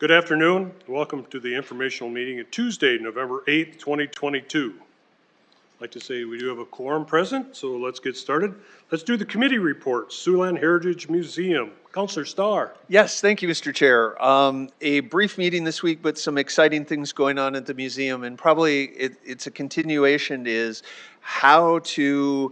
Good afternoon. Welcome to the informational meeting of Tuesday, November 8th, 2022. I'd like to say we do have a quorum present, so let's get started. Let's do the committee reports. Siouxland Heritage Museum. Councilor Starr. Yes, thank you, Mr. Chair. A brief meeting this week, but some exciting things going on at the museum, and probably it's a continuation is how to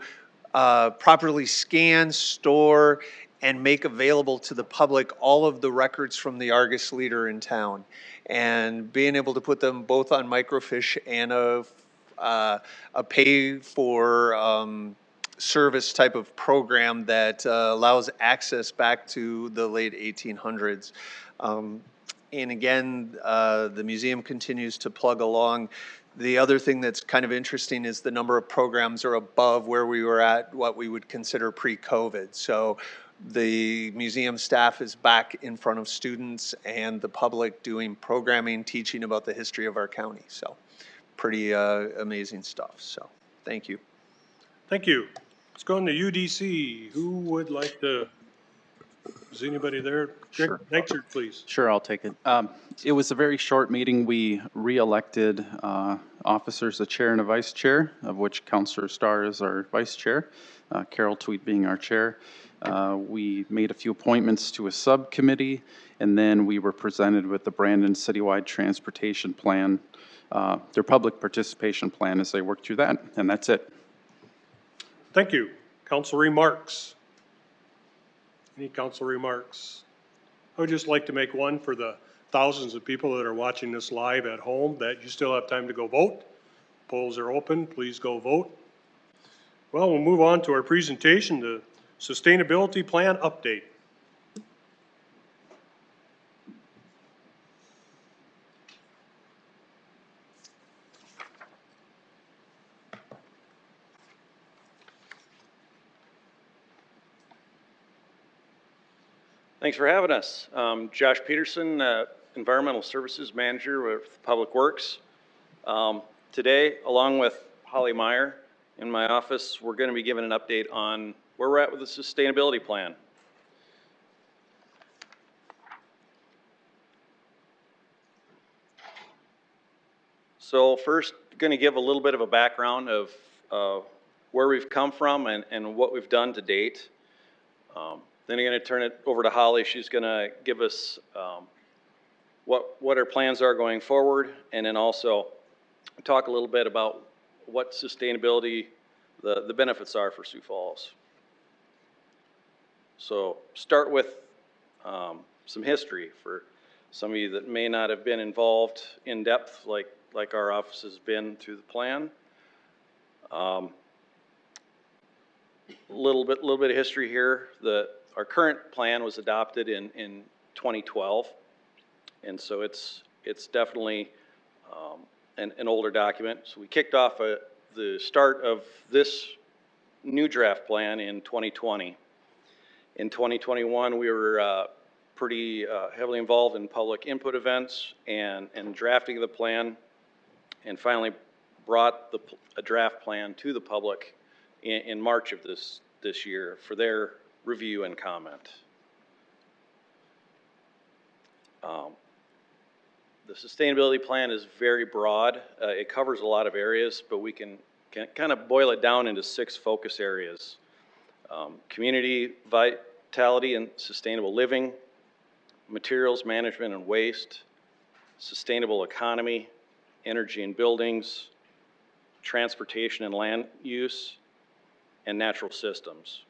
properly scan, store, and make available to the public all of the records from the Argus leader in town, and being able to put them both on microfiche and a pay for service type of program that allows access back to the late 1800s. And again, the museum continues to plug along. The other thing that's kind of interesting is the number of programs are above where we were at what we would consider pre-COVID. So the museum staff is back in front of students and the public doing programming, teaching about the history of our county. So pretty amazing stuff. So thank you. Thank you. Let's go on to UDC. Who would like to, is anybody there? Sure. Nightshirt, please. Sure, I'll take it. It was a very short meeting. We re-elected officers, a chair and a vice chair, of which Councilor Starr is our vice chair, Carol Tweet being our chair. We made a few appointments to a subcommittee, and then we were presented with the Brandon Citywide Transportation Plan, their public participation plan as they work through that, and that's it. Thank you. Council remarks. Any council remarks? I would just like to make one for the thousands of people that are watching this live at home that you still have time to go vote. Polls are open. Please go vote. Well, we'll move on to our presentation, the Sustainability Plan Update. Thanks for having us. Josh Peterson, Environmental Services Manager with Public Works. Today, along with Holly Meyer in my office, we're going to be giving an update on where we're at with the sustainability plan. So first, going to give a little bit of a background of where we've come from and what we've done to date. Then I'm going to turn it over to Holly. She's going to give us what our plans are going forward, and then also talk a little bit about what sustainability, the benefits are for Sioux Falls. So start with some history for some of you that may not have been involved in depth like our office has been through the plan. Little bit of history here. Our current plan was adopted in 2012, and so it's definitely an older document. So we kicked off the start of this new draft plan in 2020. In 2021, we were pretty heavily involved in public input events and drafting of the plan, and finally brought a draft plan to the public in March of this year for their review and comment. The sustainability plan is very broad. It covers a lot of areas, but we can kind of boil it down into 6 focus areas. Community vitality and sustainable living, materials management and waste, sustainable economy, energy and buildings, transportation and land use, and natural systems.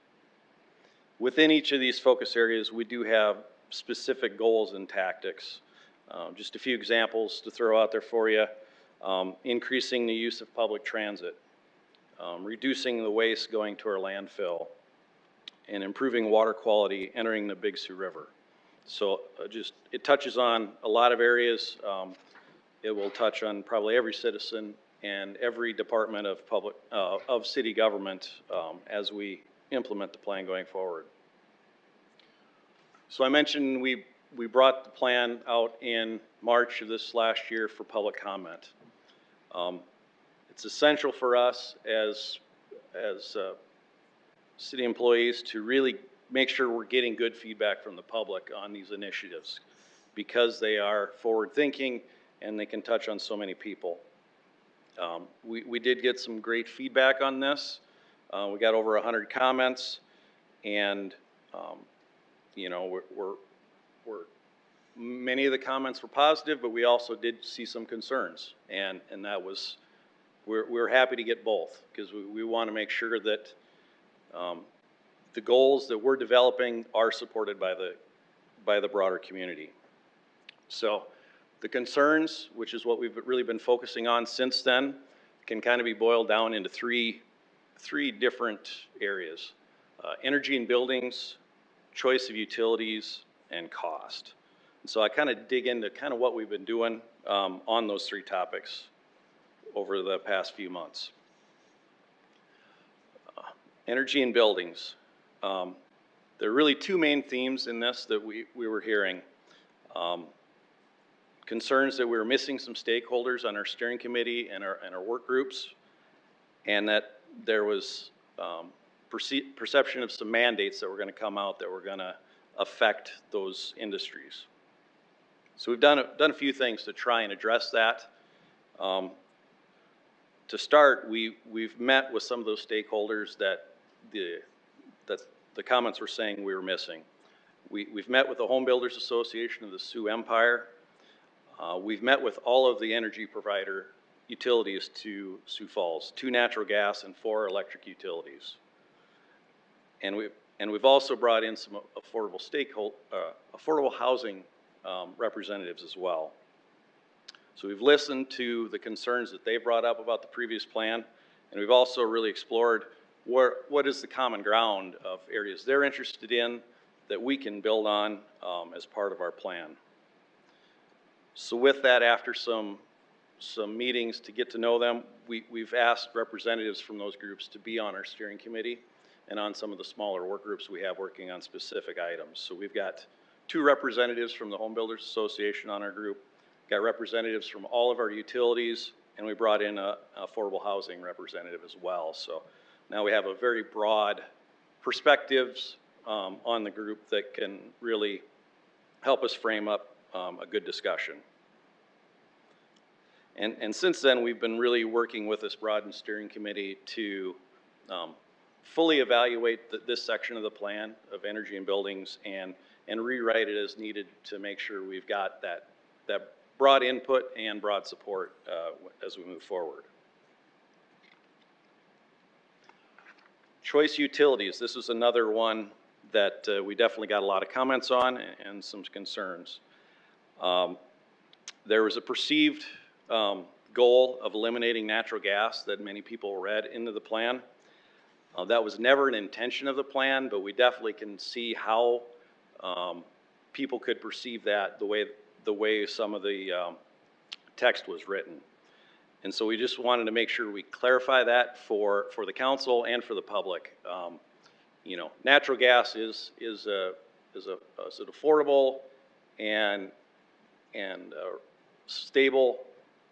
Within each of these focus areas, we do have specific goals and tactics. Just a few examples to throw out there for you. Increasing the use of public transit, reducing the waste going to our landfill, and improving water quality entering the Big Sioux River. So it touches on a lot of areas. It will touch on probably every citizen and every department of city government as we implement the plan going forward. So I mentioned we brought the plan out in March of this last year for public comment. It's essential for us as city employees to really make sure we're getting good feedback from the public on these initiatives, because they are forward-thinking and they can touch on so many people. We did get some great feedback on this. We got over 100 comments, and you know, many of the comments were positive, but we also did see some concerns, and that was, we're happy to get both, because we want to make sure that the goals that we're developing are supported by the broader community. So the concerns, which is what we've really been focusing on since then, can kind of be boiled down into three different areas: energy and buildings, choice of utilities, and cost. And so I kind of dig into kind of what we've been doing on those three topics over the past few months. Energy and buildings. There are really two main themes in this that we were hearing. Concerns that we were missing some stakeholders on our steering committee and our work groups, and that there was perception of some mandates that were going to come out that were going to affect those industries. So we've done a few things to try and address that. To start, we've met with some of those stakeholders that the comments were saying we were missing. We've met with the Home Builders Association of the Sioux Empire. We've met with all of the energy provider utilities to Sioux Falls, 2 natural gas and 4 electric utilities. And we've also brought in some affordable housing representatives as well. So we've listened to the concerns that they brought up about the previous plan, and we've also really explored what is the common ground of areas they're interested in that we can build on as part of our plan. So with that, after some meetings to get to know them, we've asked representatives from those groups to be on our steering committee and on some of the smaller work groups we have working on specific items. So we've got 2 representatives from the Home Builders Association on our group, got representatives from all of our utilities, and we brought in an affordable housing representative as well. So now we have a very broad perspectives on the group that can really help us frame up a good discussion. And since then, we've been really working with this broadened steering committee to fully evaluate this section of the plan of energy and buildings and rewrite it as needed to make sure we've got that broad input and broad support as we move forward. Choice utilities. This is another one that we definitely got a lot of comments on and some concerns. There was a perceived goal of eliminating natural gas that many people read into the plan. That was never an intention of the plan, but we definitely can see how people could perceive that the way some of the text was written. And so we just wanted to make sure we clarify that for the council and for the public. You know, natural gas is an affordable and stable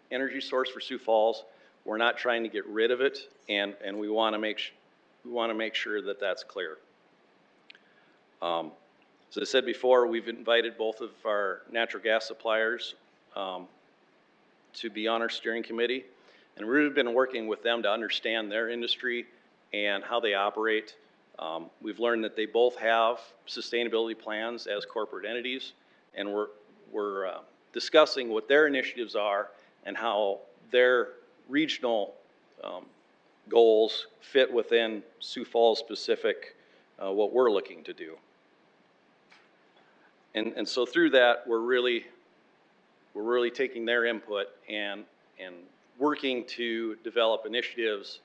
energy source for Sioux Falls. We're not trying to get rid of it, and we want to make sure that that's clear. As I said before, we've invited both of our natural gas suppliers to be on our steering committee, and we've really been working with them to understand their industry and how they operate. We've learned that they both have sustainability plans as corporate entities, and we're discussing what their initiatives are and how their regional goals fit within Sioux Falls specific what we're looking to do. And so through that, we're really taking their input and working to develop initiatives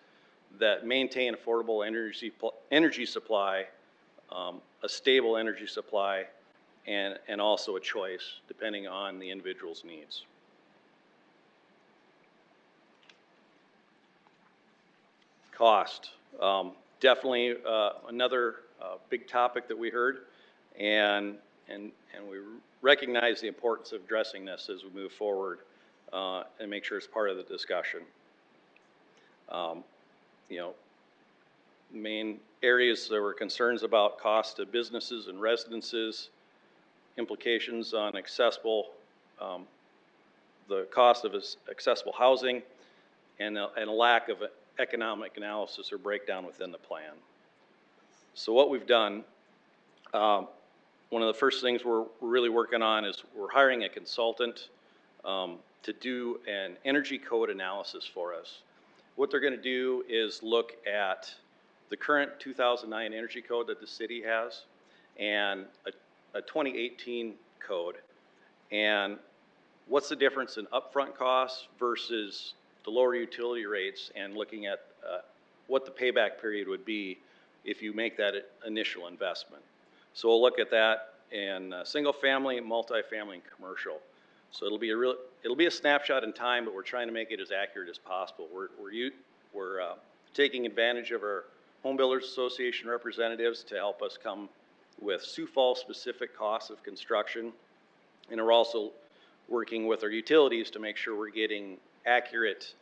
that maintain affordable energy supply, a stable energy supply, and also a choice depending on the individual's needs. Cost, definitely another big topic that we heard, and we recognize the importance of addressing this as we move forward and make sure it's part of the discussion. You know, main areas there were concerns about cost to businesses and residences, implications on the cost of accessible housing, and a lack of economic analysis or breakdown within the plan. So what we've done, one of the first things we're really working on is we're hiring a consultant to do an energy code analysis for us. What they're going to do is look at the current 2009 energy code that the city has and a 2018 code, and what's the difference in upfront costs versus the lower utility rates, and looking at what the payback period would be if you make that initial investment. So we'll look at that in single family, multifamily, and commercial. So it'll be a snapshot in time, but we're trying to make it as accurate as possible. We're taking advantage of our Home Builders Association representatives to help us come with Sioux Falls specific costs of construction, and we're also working with our utilities to make sure we're getting accurate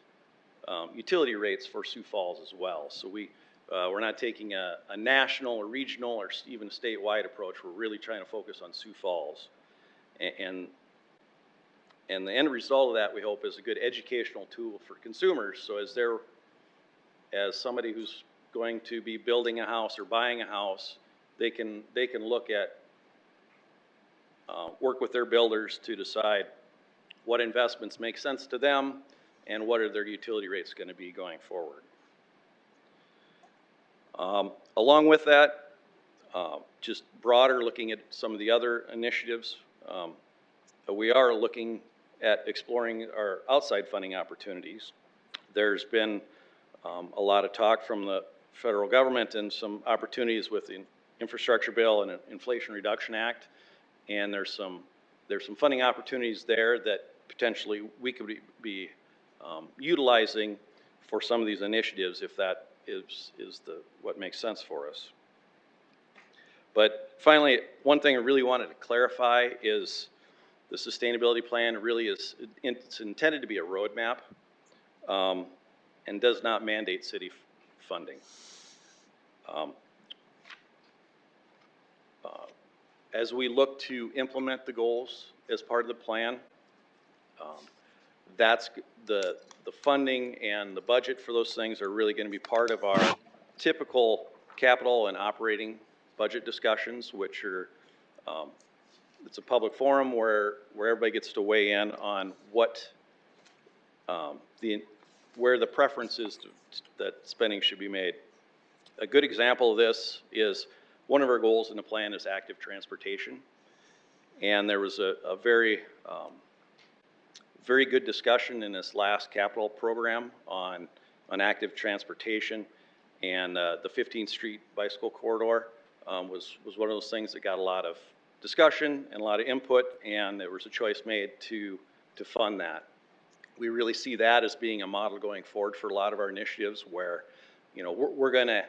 utility rates for Sioux Falls as well. So we're not taking a national or regional or even a statewide approach. We're really trying to focus on Sioux Falls. And the end result of that, we hope, is a good educational tool for consumers. So as somebody who's going to be building a house or buying a house, they can look at, work with their builders to decide what investments make sense to them and what are their utility rates going to be going forward. Along with that, just broader, looking at some of the other initiatives, we are looking at exploring our outside funding opportunities. There's been a lot of talk from the federal government and some opportunities with the infrastructure bill and Inflation Reduction Act, and there's some funding opportunities there that potentially we could be utilizing for some of these initiatives if that is what makes sense for us. But finally, one thing I really wanted to clarify is the sustainability plan really is, it's intended to be a roadmap and does not mandate city funding. As we look to implement the goals as part of the plan, that's the funding and the budget for those things are really going to be part of our typical capital and operating budget discussions, which are, it's a public forum where everybody gets to weigh in on what where the preference is that spending should be made. A good example of this is one of our goals in the plan is active transportation, and there was a very very good discussion in this last capital program on active transportation, and the 15th Street bicycle corridor was one of those things that got a lot of discussion and a lot of input, and there was a choice made to fund that. We really see that as being a model going forward for a lot of our initiatives where, you know, we're going to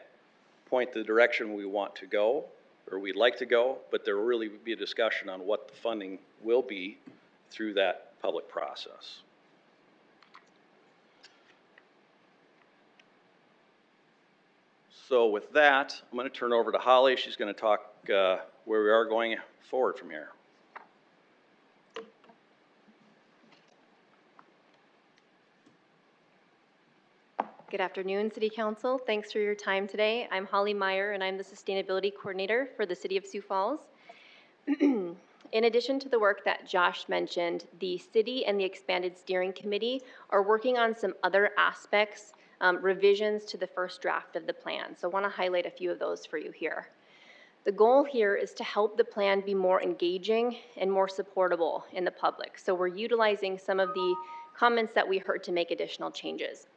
point the direction we want to go or we'd like to go, but there will really be a discussion on what the funding will be through that public process. So with that, I'm going to turn over to Holly. She's going to talk where we are going forward from here. Good afternoon, City Council. Thanks for your time today. I'm Holly Meyer, and I'm the Sustainability Coordinator for the City of Sioux Falls. In addition to the work that Josh mentioned, the City and the Expanded Steering Committee are working on some other aspects, revisions to the first draft of the plan. So I want to highlight a few of those for you here. The goal here is to help the plan be more engaging and more supportable in the public. So we're utilizing some of the comments that we heard to make additional changes.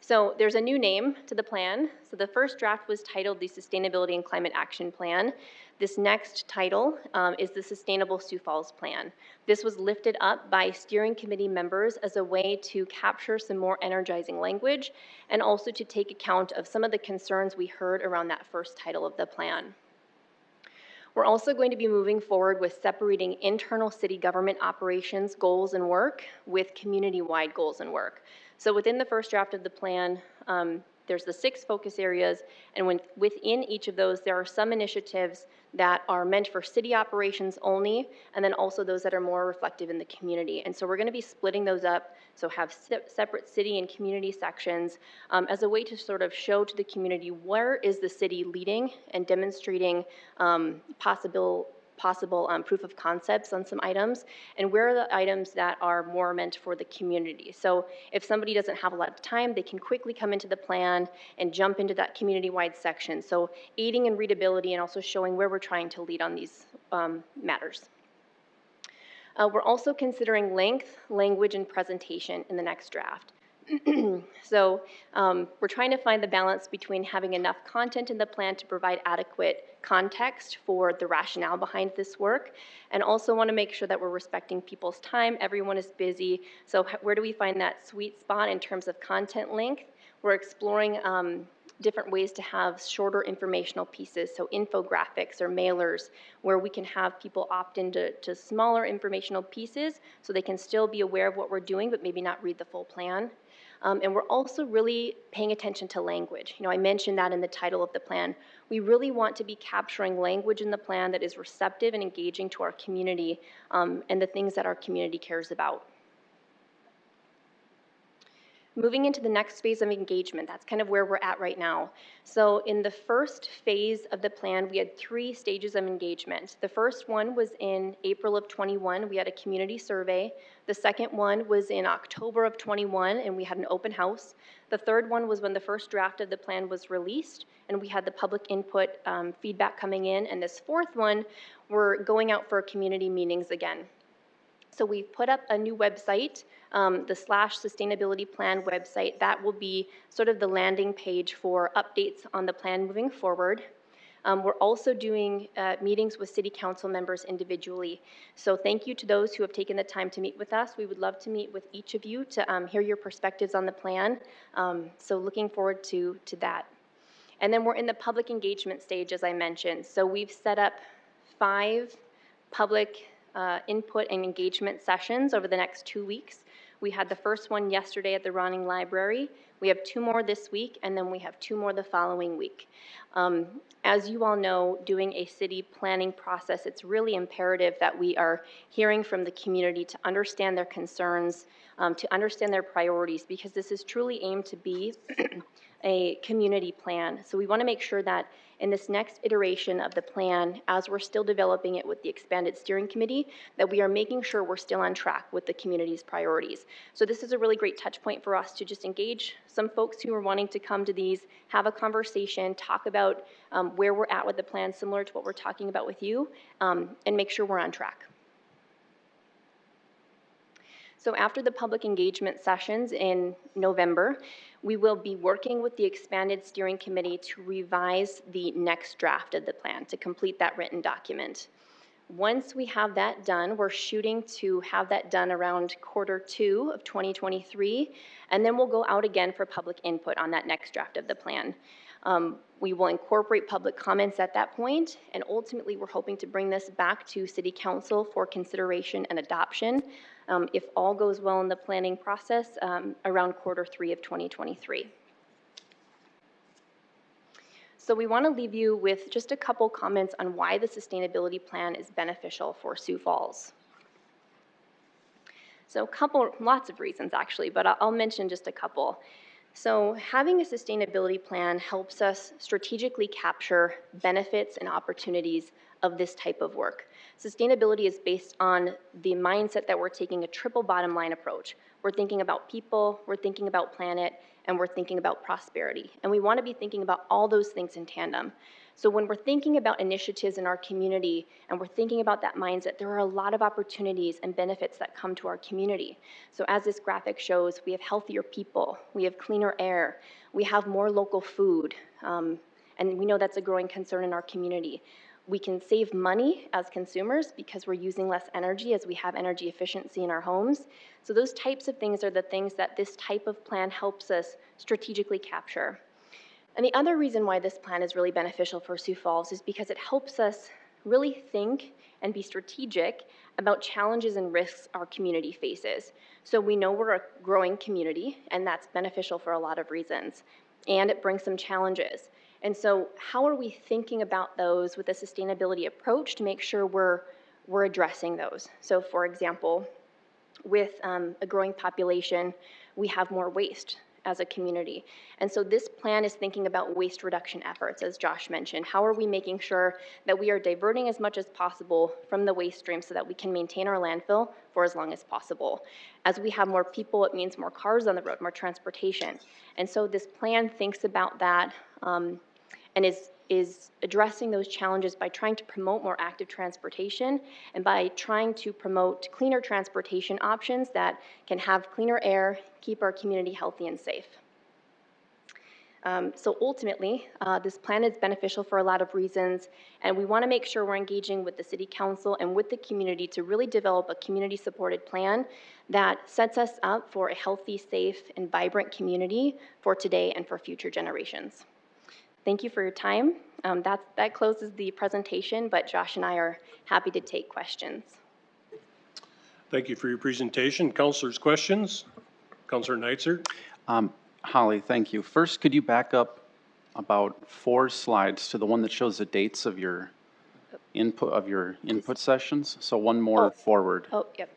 So there's a new name to the plan. So the first draft was titled the Sustainability and Climate Action Plan. This next title is the Sustainable Sioux Falls Plan. This was lifted up by steering committee members as a way to capture some more energizing language and also to take account of some of the concerns we heard around that first title of the plan. We're also going to be moving forward with separating internal city government operations goals and work with community-wide goals and work. So within the first draft of the plan, there's the 6 focus areas, and within each of those, there are some initiatives that are meant for city operations only, and then also those that are more reflective in the community. And so we're going to be splitting those up, so have separate city and community sections as a way to sort of show to the community where is the city leading and demonstrating possible proof of concepts on some items, and where are the items that are more meant for the community. So if somebody doesn't have a lot of time, they can quickly come into the plan and jump into that community-wide section. So aiding in readability and also showing where we're trying to lead on these matters. We're also considering length, language, and presentation in the next draft. So we're trying to find the balance between having enough content in the plan to provide adequate context for the rationale behind this work, and also want to make sure that we're respecting people's time. Everyone is busy, so where do we find that sweet spot in terms of content length? We're exploring different ways to have shorter informational pieces, so infographics or mailers, where we can have people opt into smaller informational pieces so they can still be aware of what we're doing, but maybe not read the full plan. And we're also really paying attention to language. You know, I mentioned that in the title of the plan. We really want to be capturing language in the plan that is receptive and engaging to our community and the things that our community cares about. Moving into the next phase of engagement, that's kind of where we're at right now. So in the first phase of the plan, we had 3 stages of engagement. The first one was in April of 21, we had a community survey. The second one was in October of 21, and we had an open house. The third one was when the first draft of the plan was released, and we had the public input feedback coming in. And this fourth one, we're going out for community meetings again. So we've put up a new website, the /sustainability plan website. That will be sort of the landing page for updates on the plan moving forward. We're also doing meetings with city council members individually. So thank you to those who have taken the time to meet with us. We would love to meet with each of you to hear your perspectives on the plan. So looking forward to that. And then we're in the public engagement stage, as I mentioned. So we've set up 5 public input and engagement sessions over the next 2 weeks. We had the first one yesterday at the Ronning Library. We have 2 more this week, and then we have 2 more the following week. As you all know, doing a city planning process, it's really imperative that we are hearing from the community to understand their concerns, to understand their priorities, because this is truly aimed to be a community plan. So we want to make sure that in this next iteration of the plan, as we're still developing it with the expanded steering committee, that we are making sure we're still on track with the community's priorities. So this is a really great touch point for us to just engage some folks who are wanting to come to these, have a conversation, talk about where we're at with the plan, similar to what we're talking about with you, and make sure we're on track. So after the public engagement sessions in November, we will be working with the expanded steering committee to revise the next draft of the plan, to complete that written document. Once we have that done, we're shooting to have that done around Q2 of 2023, and then we'll go out again for public input on that next draft of the plan. We will incorporate public comments at that point, and ultimately we're hoping to bring this back to City Council for consideration and adoption, if all goes well in the planning process, around Q3 of 2023. So we want to leave you with just a couple comments on why the sustainability plan is beneficial for Sioux Falls. So lots of reasons actually, but I'll mention just a couple. So having a sustainability plan helps us strategically capture benefits and opportunities of this type of work. Sustainability is based on the mindset that we're taking a triple bottom line approach. We're thinking about people, we're thinking about planet, and we're thinking about prosperity. And we want to be thinking about all those things in tandem. So when we're thinking about initiatives in our community and we're thinking about that mindset, there are a lot of opportunities and benefits that come to our community. So as this graphic shows, we have healthier people, we have cleaner air, we have more local food, and we know that's a growing concern in our community. We can save money as consumers because we're using less energy as we have energy efficiency in our homes. So those types of things are the things that this type of plan helps us strategically capture. And the other reason why this plan is really beneficial for Sioux Falls is because it helps us really think and be strategic about challenges and risks our community faces. So we know we're a growing community, and that's beneficial for a lot of reasons. and it brings some challenges. And so how are we thinking about those with a sustainability approach to make sure we're addressing those? So for example, with a growing population, we have more waste as a community. And so this plan is thinking about waste reduction efforts, as Josh mentioned. How are we making sure that we are diverting as much as possible from the waste stream so that we can maintain our landfill for as long as possible? As we have more people, it means more cars on the road, more transportation. And so this plan thinks about that and is addressing those challenges by trying to promote more active transportation and by trying to promote cleaner transportation options that can have cleaner air, keep our community healthy and safe. So ultimately, this plan is beneficial for a lot of reasons, and we want to make sure we're engaging with the City Council and with the community to really develop a community-supported plan that sets us up for a healthy, safe, and vibrant community for today and for future generations. Thank you for your time. That closes the presentation, but Josh and I are happy to take questions. Thank you for your presentation. Councilors, questions? Councilor Neitzer? Holly, thank you. First, could you back up about 4 slides to the one that shows the dates of your input sessions? So one more forward. Oh, yep.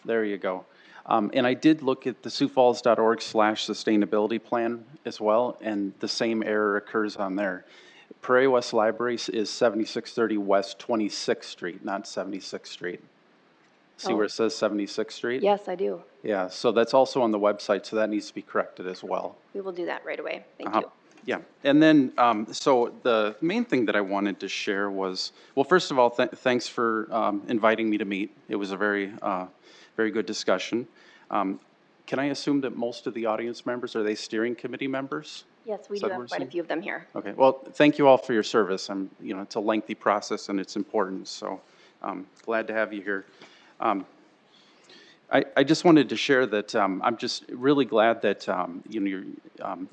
There you go. And I did look at the siouxfalls.org/sustainability plan as well, and the same error occurs on there. Prairie West Library is 7630 West 26th Street, not 76th Street. See where it says 76th Street? Yes, I do. Yeah, so that's also on the website, so that needs to be corrected as well. We will do that right away. Thank you. Yeah, and then, so the main thing that I wanted to share was, well, first of all, thanks for inviting me to meet. It was a very good discussion. Can I assume that most of the audience members, are they steering committee members? Yes, we do have quite a few of them here. Okay, well, thank you all for your service. It's a lengthy process and it's important, so glad to have you here. I just wanted to share that I'm just really glad that you're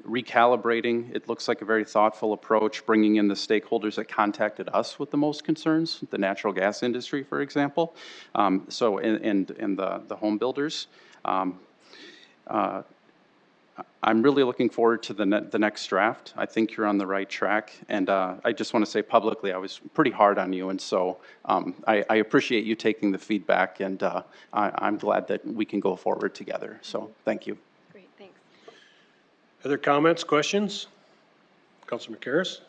recalibrating. It looks like a very thoughtful approach, bringing in the stakeholders that contacted us with the most concerns, the natural gas industry, for example, and the home builders. I'm really looking forward to the next draft. I think you're on the right track, and I just want to say publicly I was pretty hard on you, and so I appreciate you taking the feedback, and I'm glad that we can go forward together. So thank you. Great, thanks. Other comments, questions? Councilor McCarris?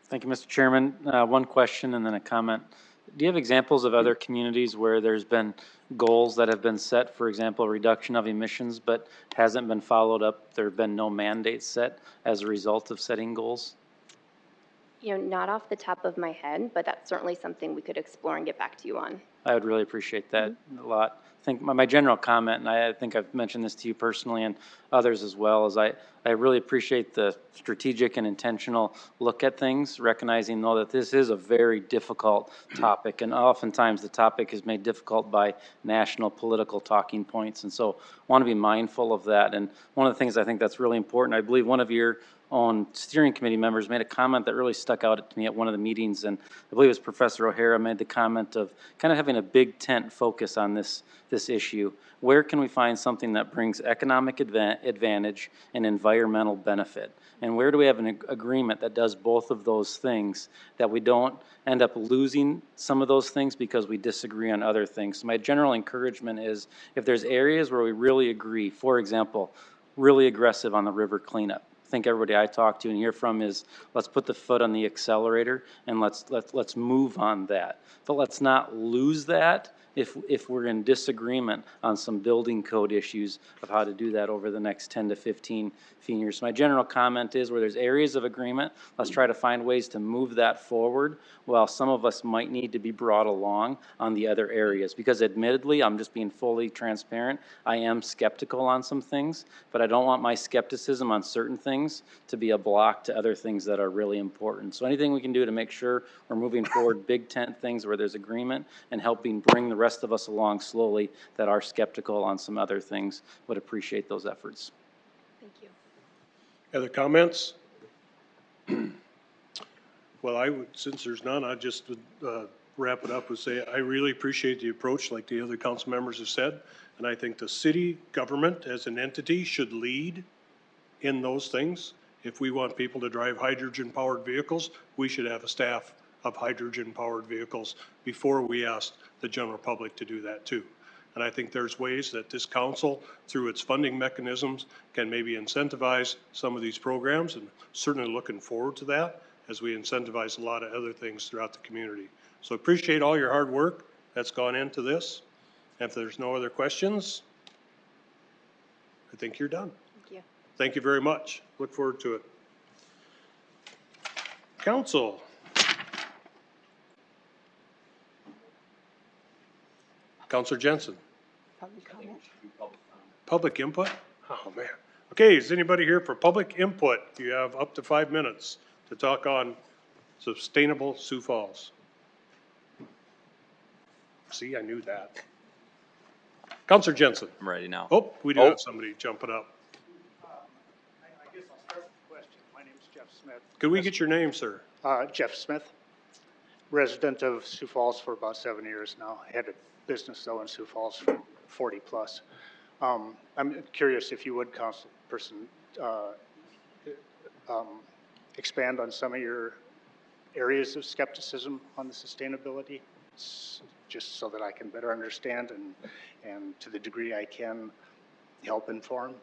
Thank you, Mr. Chairman. One question and then a comment. Do you have examples of other communities where there's been goals that have been set, for example, reduction of emissions, but hasn't been followed up? There have been no mandates set as a result of setting goals? Not off the top of my head, but that's certainly something we could explore and get back to you on. I would really appreciate that a lot. I think my general comment, and I think I've mentioned this to you personally and others as well, is I really appreciate the strategic and intentional look at things, recognizing though that this is a very difficult topic, and oftentimes the topic is made difficult by national political talking points, and so I want to be mindful of that. And one of the things I think that's really important, I believe one of your own steering committee members made a comment that really stuck out to me at one of the meetings, and I believe it was Professor O'Hara made the comment of kind of having a big tent focus on this issue. Where can we find something that brings economic advantage and environmental benefit? And where do we have an agreement that does both of those things, that we don't end up losing some of those things because we disagree on other things? So my general encouragement is if there's areas where we really agree, for example, really aggressive on the river cleanup. I think everybody I talk to and hear from is let's put the foot on the accelerator and let's move on that. But let's not lose that if we're in disagreement on some building code issues of how to do that over the next 10 to 15 years. So my general comment is where there's areas of agreement, let's try to find ways to move that forward, while some of us might need to be brought along on the other areas. Because admittedly, I'm just being fully transparent, I am skeptical on some things, but I don't want my skepticism on certain things to be a block to other things that are really important. So anything we can do to make sure we're moving forward big tent things where there's agreement and helping bring the rest of us along slowly that are skeptical on some other things, would appreciate those efforts. Thank you. Other comments? Well, I would, since there's none, I just would wrap it up and say I really appreciate the approach, like the other council members have said, and I think the city government as an entity should lead in those things If we want people to drive hydrogen-powered vehicles, we should have a staff of hydrogen-powered vehicles before we ask the general public to do that too. And I think there's ways that this council, through its funding mechanisms, can maybe incentivize some of these programs, and certainly looking forward to that as we incentivize a lot of other things throughout the community. So appreciate all your hard work that's gone into this. If there's no other questions, I think you're done. Thank you. Thank you very much. Look forward to it. Council. Councilor Jensen. Public input? Oh, man. Okay, is anybody here for public input? You have up to 5 minutes to talk on sustainable Sioux Falls. See, I knew that. Councilor Jensen. I'm ready now. Oh, we do have somebody jumping up. I guess I'll start with the question. My name is Jeff Smith. Could we get your name, sir? Jeff Smith, resident of Sioux Falls for about 7 years now. I had a business though in Sioux Falls for 40 plus. I'm curious if you would, Councilperson, expand on some of your areas of skepticism on the sustainability, just so that I can better understand and to the degree I can help inform.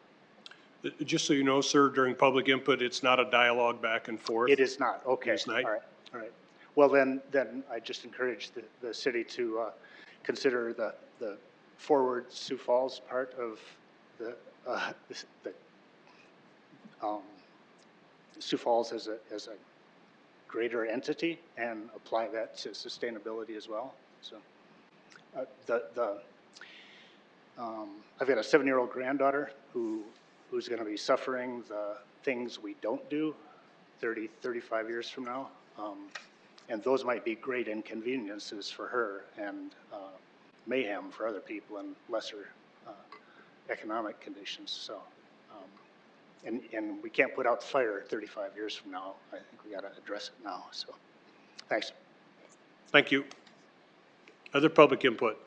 Just so you know, sir, during public input, it's not a dialogue back and forth. It is not, okay. It's not. All right, all right. Well, then I just encourage the city to consider the forward Sioux Falls part of the Sioux Falls as a greater entity and apply that to sustainability as well. So I've got a 7-year-old granddaughter who's going to be suffering the things we don't do 30, 35 years from now. And those might be great inconveniences for her and mayhem for other people in lesser economic conditions. So, and we can't put out the fire 35 years from now. I think we got to address it now. So, thanks. Thank you. Other public input?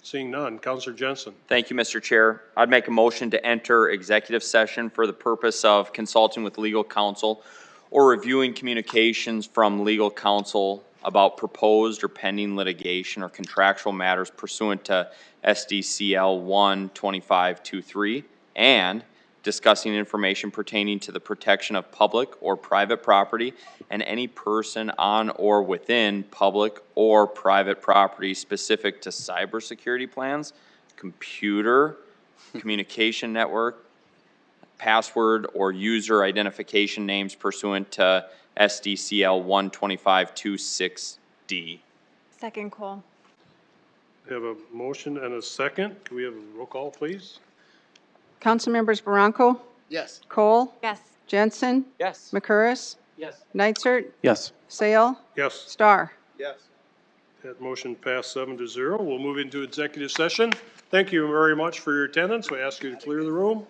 Seeing none. Councilor Jensen. Thank you, Mr. Chair. I'd make a motion to enter executive session for the purpose of consulting with legal counsel or reviewing communications from legal counsel about proposed or pending litigation or contractual matters pursuant to SDCL 12523 and discussing information pertaining to the protection of public or private property and any person on or within public or private property specific to cybersecurity plans, computer, communication network, password or user identification names pursuant to SDCL 12526D. Second, Cole. We have a motion and a second. Can we have a roll call, please? Council members Barranco? Yes. Cole? Yes. Jensen? Yes. McCurris? Yes. Nitzert? Yes. Sale? Yes. Star? Yes. That motion passed 7-0. We'll move into executive session. Thank you very much for your attendance. We ask you to clear the room.